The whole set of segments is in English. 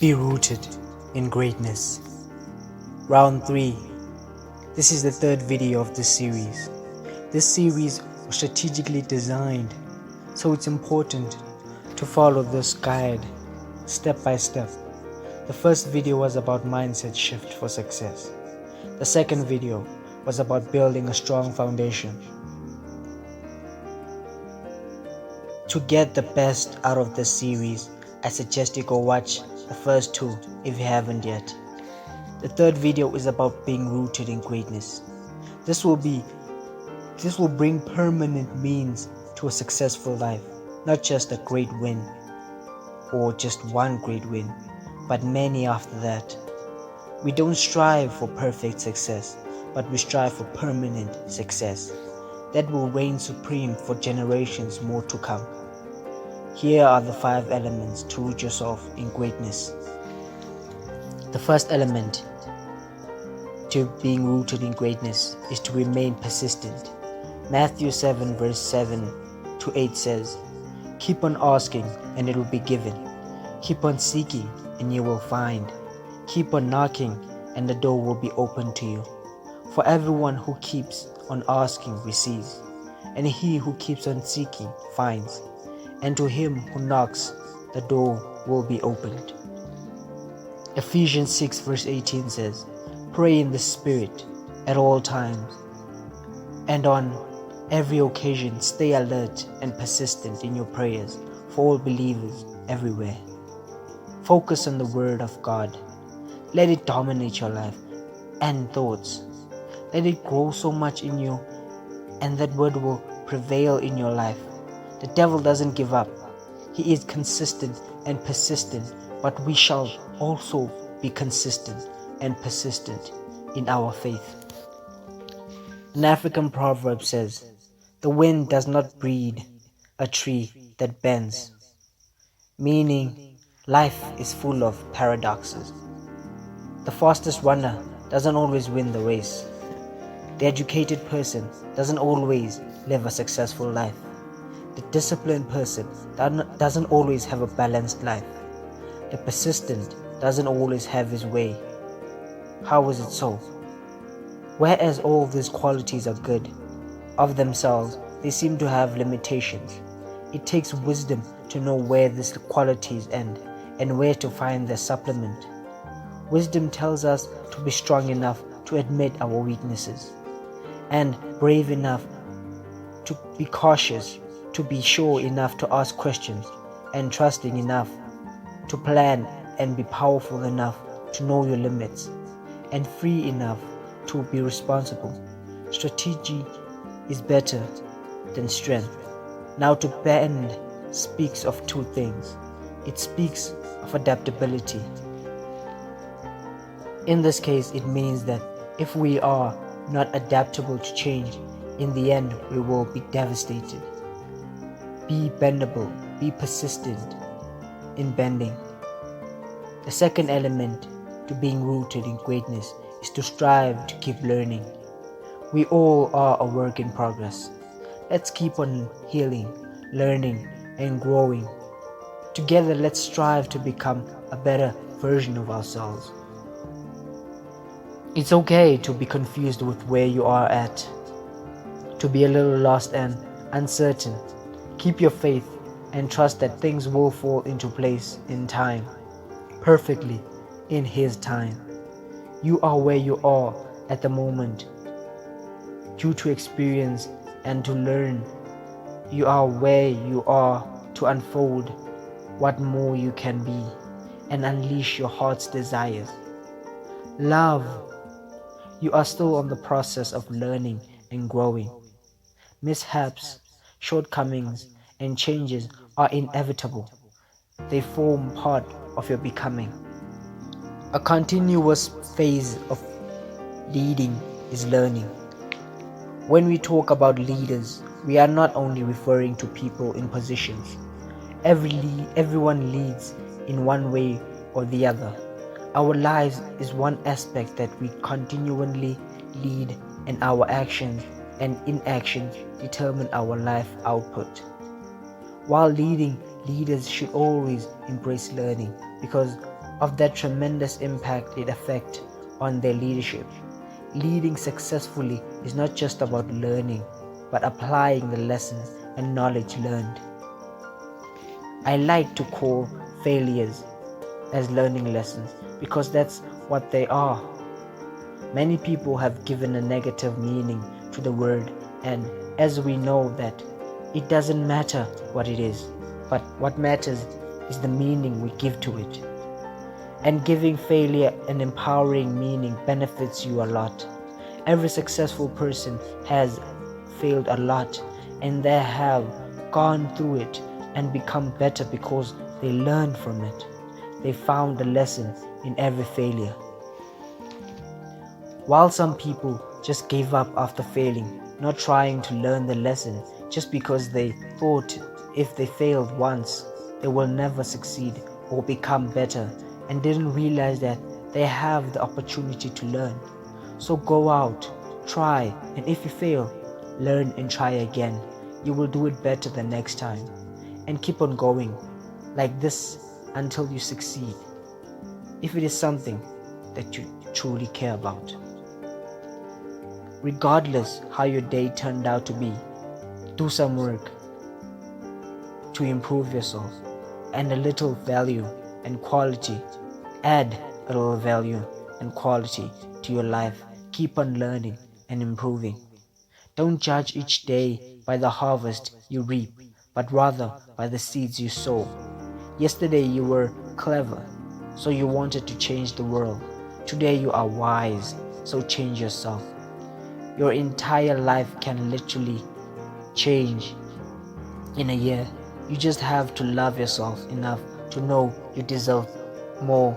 Be rooted in greatness. Round 3. This is the third video of this series. This series was strategically designed, so it's important to follow this guide step by step. The first video was about mindset shift for success. The second video was about building a strong foundation. To get the best out of this series, I suggest you go watch the first two if you haven't yet. The third video is about being rooted in greatness. This will bring permanent means to a successful life, not just a great win or just one great win, but many after that. We don't strive for perfect success, but we strive for permanent success that will reign supreme for generations more to come. Here are the 5 elements to root yourself in greatness. The first element to being rooted in greatness is to remain persistent. Matthew 7 verse 7 to 8 says, "Keep on asking and it will be given. Keep on seeking and you will find. Keep on knocking and the door will be opened to you. For everyone who keeps on asking receives, and he who keeps on seeking finds. And to him who knocks, the door will be opened." Ephesians 6 verse 18 says, "Pray in the Spirit at all times, and on every occasion stay alert and persistent in your prayers for all believers everywhere." Focus on the Word of God. Let it dominate your life and thoughts. Let it grow so much in you, and that word will prevail in your life. The devil doesn't give up. He is consistent and persistent, but we shall also be consistent and persistent in our faith. An African proverb says, "The wind does not breed a tree that bends," meaning life is full of paradoxes. The fastest runner doesn't always win the race. The educated person doesn't always live a successful life. The disciplined person doesn't always have a balanced life. The persistent doesn't always have his way. How is it so? Whereas all these qualities are good of themselves, they seem to have limitations. It takes wisdom to know where these qualities end and where to find their supplement. Wisdom tells us to be strong enough to admit our weaknesses, and brave enough to be cautious, to be sure enough to ask questions, and trusting enough to plan, and be powerful enough to know your limits, and free enough to be responsible. Strategy is better than strength. Now, to bend speaks of 2 things. It speaks of adaptability. In this case, it means that if we are not adaptable to change, in the end we will be devastated. Be bendable, be persistent in bending. The second element to being rooted in greatness is to strive to keep learning. We all are a work in progress. Let's keep on healing, learning, and growing. Together, let's strive to become a better version of ourselves. It's okay to be confused with where you are at, to be a little lost and uncertain. Keep your faith and trust that things will fall into place in time, perfectly in His time. You are where you are at the moment due to experience and to learn. You are where you are to unfold what more you can be and unleash your heart's desires. Love. You are still on the process of learning and growing. Mishaps, shortcomings, and changes are inevitable. They form part of your becoming. A continuous phase of leading is learning. When we talk about leaders, we are not only referring to people in positions. Everyone leads in one way or the other. Our lives is one aspect that we continually lead, and our actions and inactions determine our life output. While leading, leaders should always embrace learning because of that tremendous impact it affects on their leadership. Leading successfully is not just about learning, but applying the lessons and knowledge learned. I like to call failures as learning lessons because that's what they are. Many people have given a negative meaning to the word, and as we know that it doesn't matter what it is, but what matters is the meaning we give to it. And giving failure an empowering meaning benefits you a lot. Every successful person has failed a lot, and they have gone through it and become better because they learned from it. They found a lesson in every failure. While some people just gave up after failing, not trying to learn the lesson just because they thought if they failed once, they will never succeed or become better, and didn't realize that they have the opportunity to learn. So go out, try, and if you fail, learn and try again. You will do it better the next time. And keep on going like this until you succeed, if it is something that you truly care about. Regardless how your day turned out to be, do some work to improve yourself, and a little value and quality. Add a little value and quality to your life. Keep on learning and improving. Don't judge each day by the harvest you reap, but rather by the seeds you sow. Yesterday you were clever, so you wanted to change the world. Today you are wise, so change yourself. Your entire life can literally change in a year. You just have to love yourself enough to know you deserve more.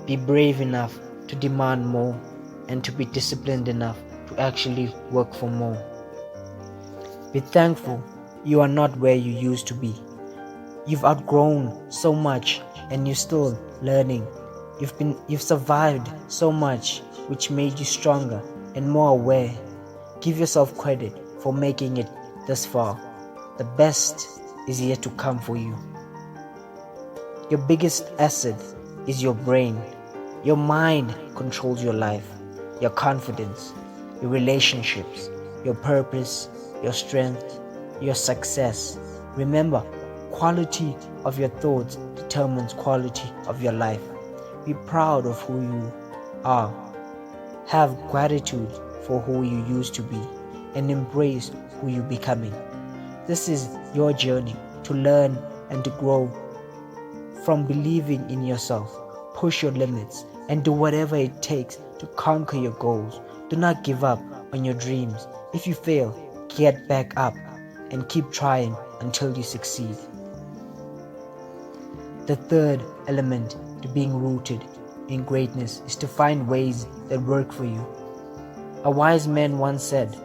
Be brave enough to demand more, and to be disciplined enough to actually work for more. Be thankful you are not where you used to be. You've outgrown so much and you're still learning. You've survived so much, which made you stronger and more aware. Give yourself credit for making it this far. The best is yet to come for you. Your biggest asset is your brain. Your mind controls your life, your confidence, your relationships, your purpose, your strength, your success. Remember, quality of your thoughts determines quality of your life. Be proud of who you are. Have gratitude for who you used to be, and embrace who you're becoming. This is your journey to learn and to grow. From believing in yourself, push your limits, and do whatever it takes to conquer your goals. Do not give up on your dreams. If you fail, get back up and keep trying until you succeed. The third element to being rooted in greatness is to find ways that work for you. A wise man once said,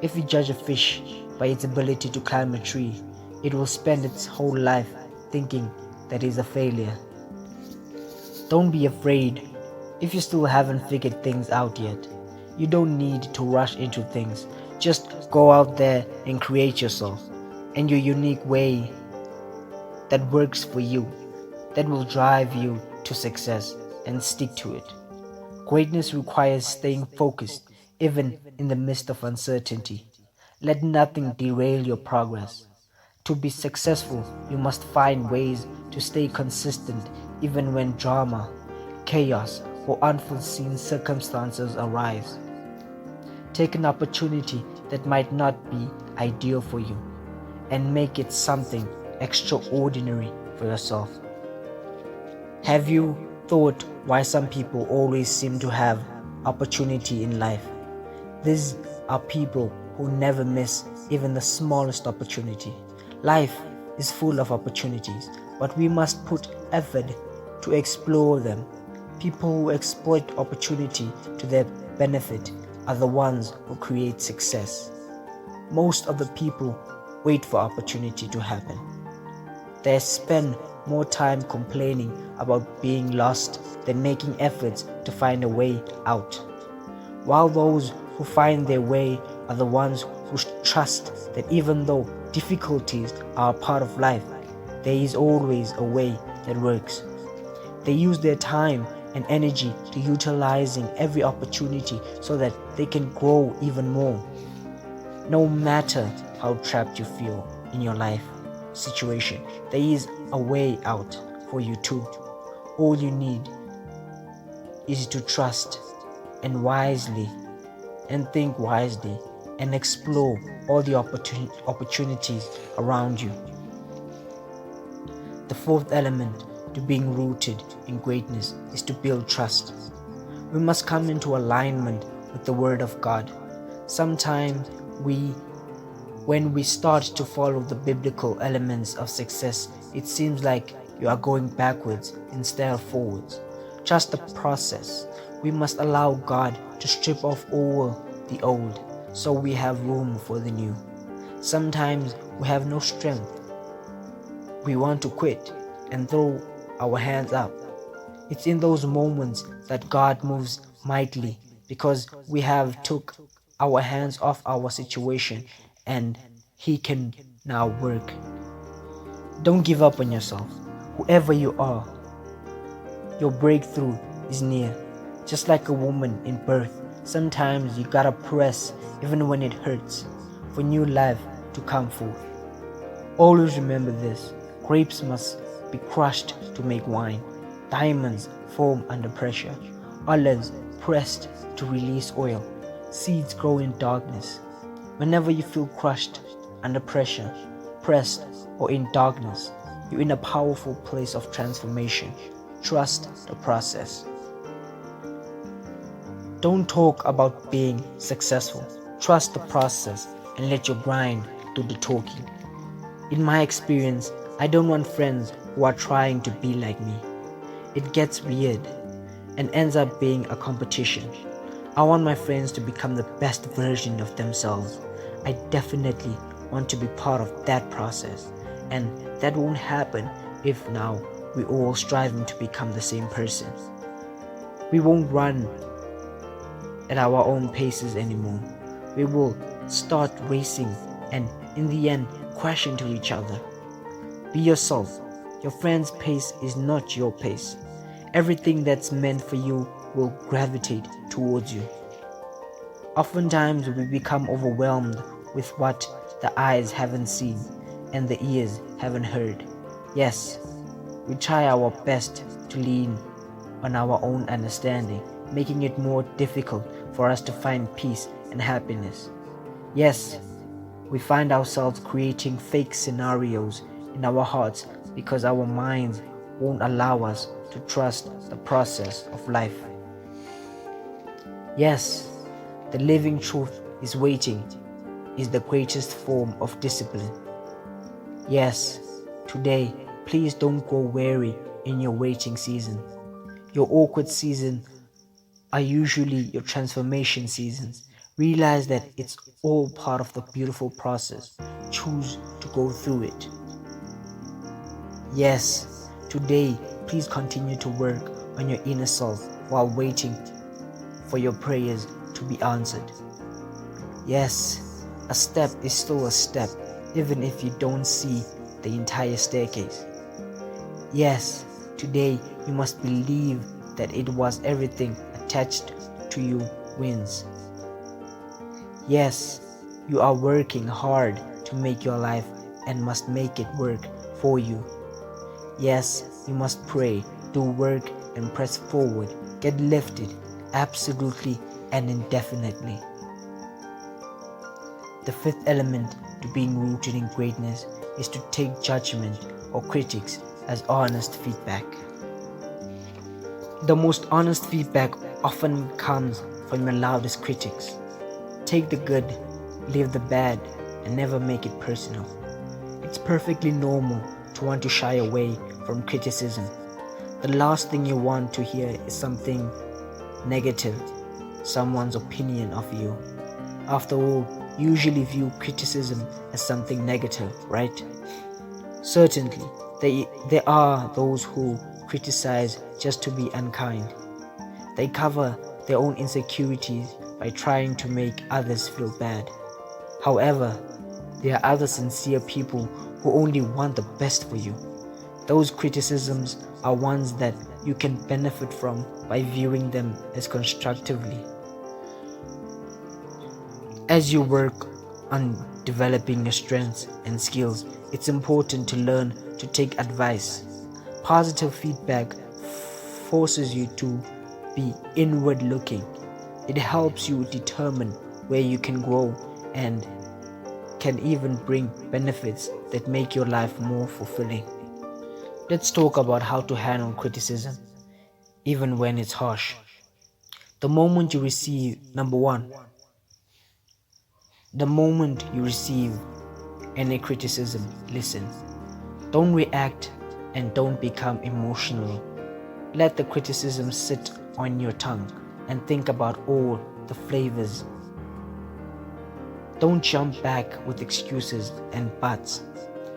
"If you judge a fish by its ability to climb a tree, it will spend its whole life thinking that it's a failure." Don't be afraid if you still haven't figured things out yet. You don't need to rush into things. Just go out there and create yourself and your unique way that works for you, that will drive you to success, and stick to it. Greatness requires staying focused even in the midst of uncertainty. Let nothing derail your progress. To be successful, you must find ways to stay consistent even when drama, chaos, or unforeseen circumstances arise. Take an opportunity that might not be ideal for you and make it something extraordinary for yourself. Have you thought why some people always seem to have opportunity in life? These are people who never miss even the smallest opportunity. Life is full of opportunities, but we must put effort to explore them. People who exploit opportunity to their benefit are the ones who create success. Most of the people wait for opportunity to happen. They spend more time complaining about being lost than making efforts to find a way out. While those who find their way are the ones who trust that even though difficulties are a part of life, there is always a way that works. They use their time and energy to utilizing every opportunity so that they can grow even more. No matter how trapped you feel in your life situation, there is a way out for you too. All you need is to trust and wisely and think wisely and explore all the opportunities around you. The fourth element to being rooted in greatness is to build trust. We must come into alignment with the Word of God. Sometimes when we start to follow the biblical elements of success, it seems like you are going backwards instead of forwards. Trust the process. We must allow God to strip off all the old so we have room for the new. Sometimes we have no strength. We want to quit and throw our hands up. It's in those moments that God moves mightily because we have took our hands off our situation and He can now work. Don't give up on yourself. Whoever you are, your breakthrough is near. Just like a woman in birth, sometimes you gotta press even when it hurts for new life to come forth. Always remember this: grapes must be crushed to make wine. Diamonds form under pressure. Olives pressed to release oil. Seeds grow in darkness. Whenever you feel crushed, under pressure, pressed, or in darkness, you're in a powerful place of transformation. Trust the process. Don't talk about being successful. Trust the process and let your grind do the talking. In my experience, I don't want friends who are trying to be like me. It gets weird and ends up being a competition. I want my friends to become the best version of themselves. I definitely want to be part of that process, and that won't happen if now we're all striving to become the same person. We won't run at our own paces anymore. We will start racing and in the end crash into each other. Be yourself. Your friend's pace is not your pace. Everything that's meant for you will gravitate towards you. Oftentimes we become overwhelmed with what the eyes haven't seen and the ears haven't heard. Yes, we try our best to lean on our own understanding, making it more difficult for us to find peace and happiness. Yes, we find ourselves creating fake scenarios in our hearts because our minds won't allow us to trust the process of life. Yes, the living truth is waiting is the greatest form of discipline. Yes, today, please don't grow weary in your waiting season. Your awkward seasons are usually your transformation seasons. Realize that it's all part of the beautiful process. Choose to go through it. Yes, today, please continue to work on your inner self while waiting for your prayers to be answered. Yes, a step is still a step, even if you don't see the entire staircase. Yes, today you must believe that it was everything attached to you wins. Yes, you are working hard to make your life and must make it work for you. Yes, you must pray, do work and press forward, get lifted, absolutely and indefinitely. The fifth element to being rooted in greatness is to take judgment or critics as honest feedback. The most honest feedback often comes from your loudest critics. Take the good, leave the bad, and never make it personal. It's perfectly normal to want to shy away from criticism. The last thing you want to hear is something negative, someone's opinion of you. After all, you usually view criticism as something negative, right? Certainly, there are those who criticize just to be unkind. They cover their own insecurities by trying to make others feel bad. However, there are other sincere people who only want the best for you. Those criticisms are ones that you can benefit from by viewing them as constructively. As you work on developing your strengths and skills, it's important to learn to take advice. Positive feedback forces you to be inward looking. It helps you determine where you can grow and can even bring benefits that make your life more fulfilling. Let's talk about how to handle criticism, even when it's harsh. The moment you receive, number one, the moment you receive any criticism, listen. Don't react and don't become emotional. Let the criticism sit on your tongue and think about all the flavors. Don't jump back with excuses and buts.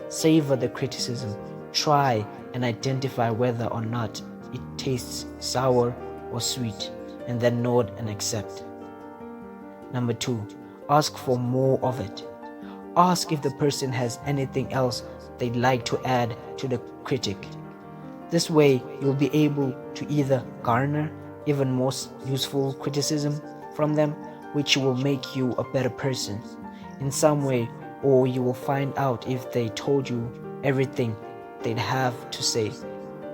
Savor the criticism. Try and identify whether or not it tastes sour or sweet, and then nod and accept. Number two, ask for more of it. Ask if the person has anything else they'd like to add to the critic. This way, you'll be able to either garner even more useful criticism from them, which will make you a better person in some way, or you will find out if they told you everything they'd have to say.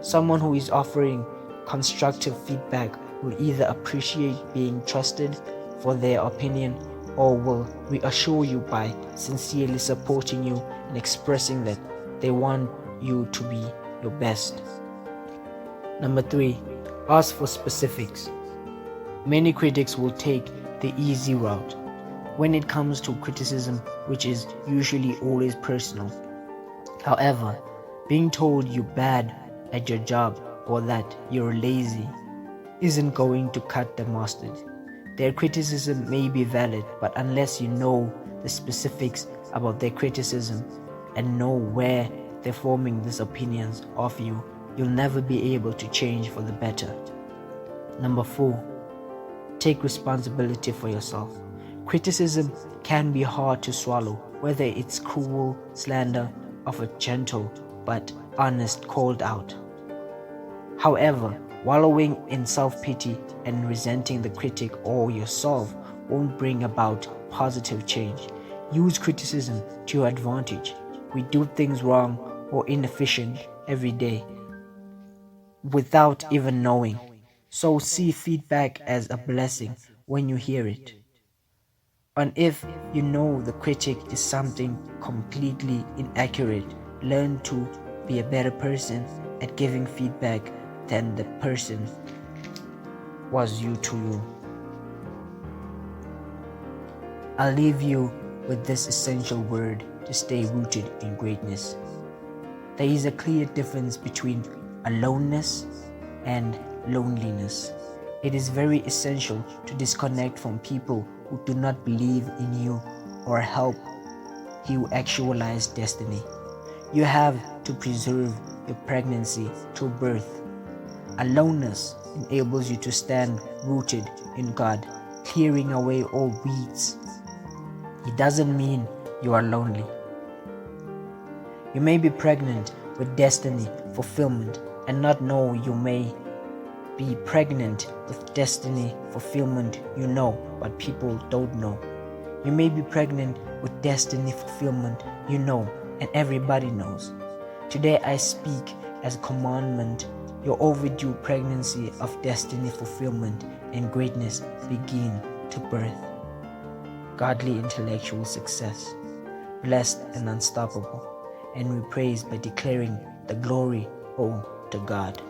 Someone who is offering constructive feedback will either appreciate being trusted for their opinion or will reassure you by sincerely supporting you and expressing that they want you to be your best. Number three, ask for specifics. Many critics will take the easy route when it comes to criticism, which is usually always personal. However, being told you're bad at your job or that you're lazy isn't going to cut the mustard. Their criticism may be valid, but unless you know the specifics about their criticism and know where they're forming these opinions of you, you'll never be able to change for the better. Number four, take responsibility for yourself. Criticism can be hard to swallow, whether it's cruel slander of a gentle but honest called out. However, wallowing in self-pity and resenting the critic or yourself won't bring about positive change. Use criticism to your advantage. We do things wrong or inefficient every day without even knowing. So see feedback as a blessing when you hear it. And if you know the critic is something completely inaccurate, learn to be a better person at giving feedback than the person was you to you. I'll leave you with this essential word to stay rooted in greatness. There is a clear difference between aloneness and loneliness. It is very essential to disconnect from people who do not believe in you or help you actualize destiny. You have to preserve your pregnancy to birth. Aloneness enables you to stand rooted in God, clearing away all weeds. It doesn't mean you are lonely. You may be pregnant with destiny fulfillment and not know. You may be pregnant with destiny fulfillment you know, but people don't know. You may be pregnant with destiny fulfillment you know, and everybody knows. Today I speak as a commandment. Your overdue pregnancy of destiny fulfillment and greatness begin to birth. Godly intellectual success, blessed and unstoppable, and we praise by declaring the glory to God.